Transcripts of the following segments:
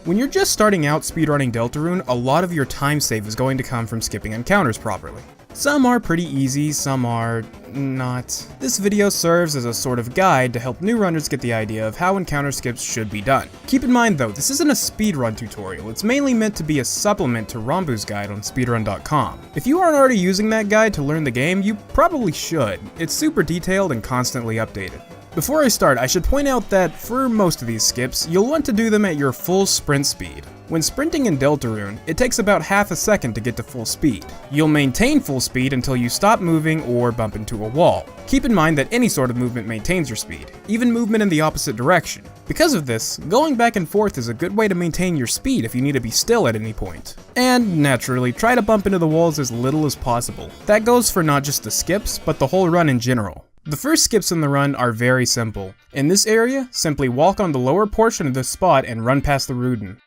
When you're just starting out speedrunning Deltarune, a lot of your time save is going to come from skipping encounters properly. Some are pretty easy, some are not. This video serves as a sort of guide to help new runners get the idea of how encounter skips should be done. Keep in mind though, this isn't a speedrun tutorial, it's mainly meant to be a supplement to Rambu's guide on speedrun.com. If you aren't already using that guide to learn the game, you probably should. It's super detailed and constantly updated. Before I start, I should point out that for most of these skips, you'll want to do them at your full sprint speed. When sprinting in Deltarune, it takes about half a second to get to full speed. You'll maintain full speed until you stop moving or bump into a wall. Keep in mind that any sort of movement maintains your speed, even movement in the opposite direction. Because of this, going back and forth is a good way to maintain your speed if you need to be still at any point. And naturally, try to bump into the walls as little as possible. That goes for not just the skips, but the whole run in general. The first skips in the run are very simple. In this area, simply walk on the lower portion of this spot and run past the Rudinn.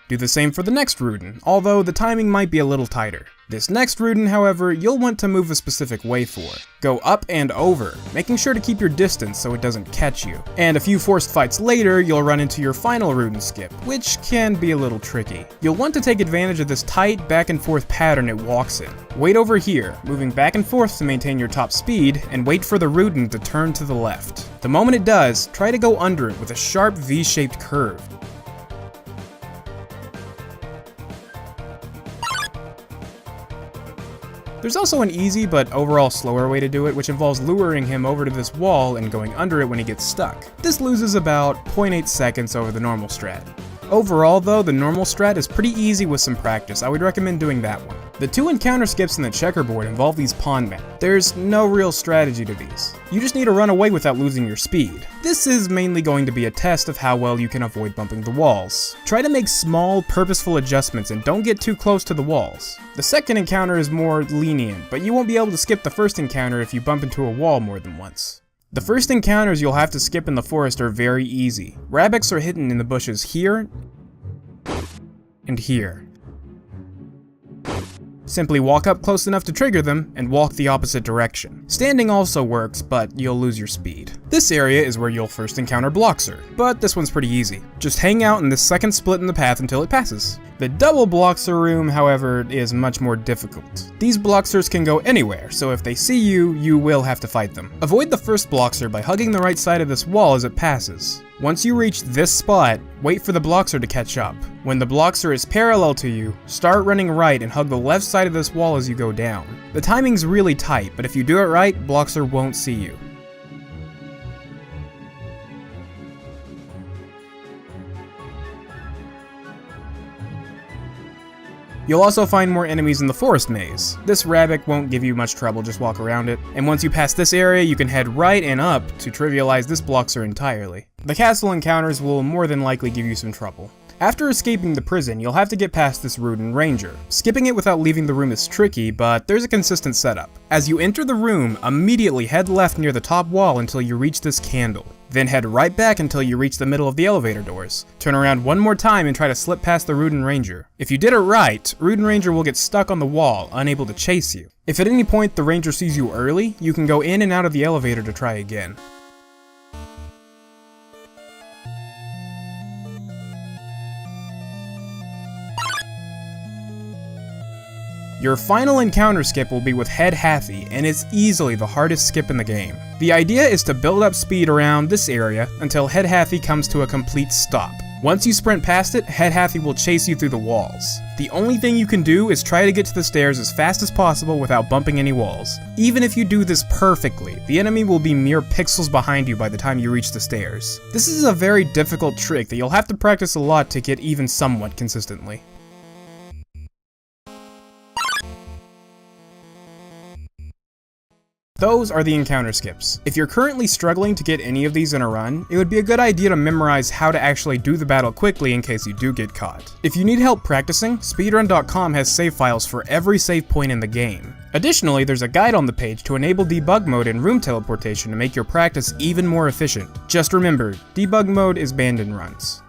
Do the same for the next Rudinn, although the timing might be a little tighter. This next Rudinn, however, you'll want to move a specific way for. Go up and over, making sure to keep your distance so it doesn't catch you. And a few forced fights later, you'll run into your final Rudinn skip, which can be a little tricky. You'll want to take advantage of this tight back and forth pattern it walks in. Wait over here, moving back and forth to maintain your top speed, and wait for the Rudinn to turn to the left. The moment it does, try to go under it with a sharp V-shaped curve. There's also an easy but overall slower way to do it, which involves luring him over to this wall and going under it when he gets stuck. This loses about 0.8 seconds over the normal strat. Overall though, the normal strat is pretty easy with some practice. I would recommend doing that one. The two encounter skips in the checkerboard involve these Ponmen. There's no real strategy to these. You just need to run away without losing your speed. This is mainly going to be a test of how well you can avoid bumping the walls. Try to make small, purposeful adjustments and don't get too close to the walls. The second encounter is more lenient, but you won't be able to skip the first encounter if you bump into a wall more than once. The first encounters you'll have to skip in the forest are very easy. Rabbicks are hidden in the bushes here and here. Simply walk up close enough to trigger them, and walk the opposite direction. Standing also works, but you'll lose your speed. This area is where you'll first encounter Bloxer, but this one's pretty easy. Just hang out in this second split in the path until it passes. The double Bloxer room, however, is much more difficult. These Bloxers can go anywhere, so if they see you, you will have to fight them. Avoid the first Bloxer by hugging the right side of this wall as it passes. Once you reach this spot, wait for the Bloxer to catch up. When the Bloxer is parallel to you, start running right and hug the left side of this wall as you go down. The timing's really tight, but if you do it right, Bloxer won't see you. You'll also find more enemies in the forest maze. This Rabbick won't give you much trouble, just walk around it. And once you pass this area, you can head right and up to trivialize this Bloxer entirely. The castle encounters will more than likely give you some trouble. After escaping the prison, you'll have to get past this Rudinn Ranger. Skipping it without leaving the room is tricky, but there's a consistent setup. As you enter the room, immediately head left near the top wall until you reach this candle. Then head right back until you reach the middle of the elevator doors. Turn around one more time and try to slip past the Rudinn Ranger. If you did it right, Rudinn Ranger will get stuck on the wall, unable to chase you. If at any point the Ranger sees you early, you can go in and out of the elevator to try again. Your final encounter skip will be with Head Hathy, and it's easily the hardest skip in the game. The idea is to build up speed around this area until Head Hathy comes to a complete stop. Once you sprint past it, Head Hathy will chase you through the walls. The only thing you can do is try to get to the stairs as fast as possible without bumping any walls. Even if you do this perfectly, the enemy will be mere pixels behind you by the time you reach the stairs. This is a very difficult trick that you'll have to practice a lot to get even somewhat consistently. Those are the encounter skips. If you're currently struggling to get any of these in a run, it would be a good idea to memorize how to actually do the battle quickly in case you do get caught. If you need help practicing, speedrun.com has save files for every save point in the game. Additionally, there's a guide on the page to enable debug mode and room teleportation to make your practice even more efficient. Just remember, debug mode is banned in runs.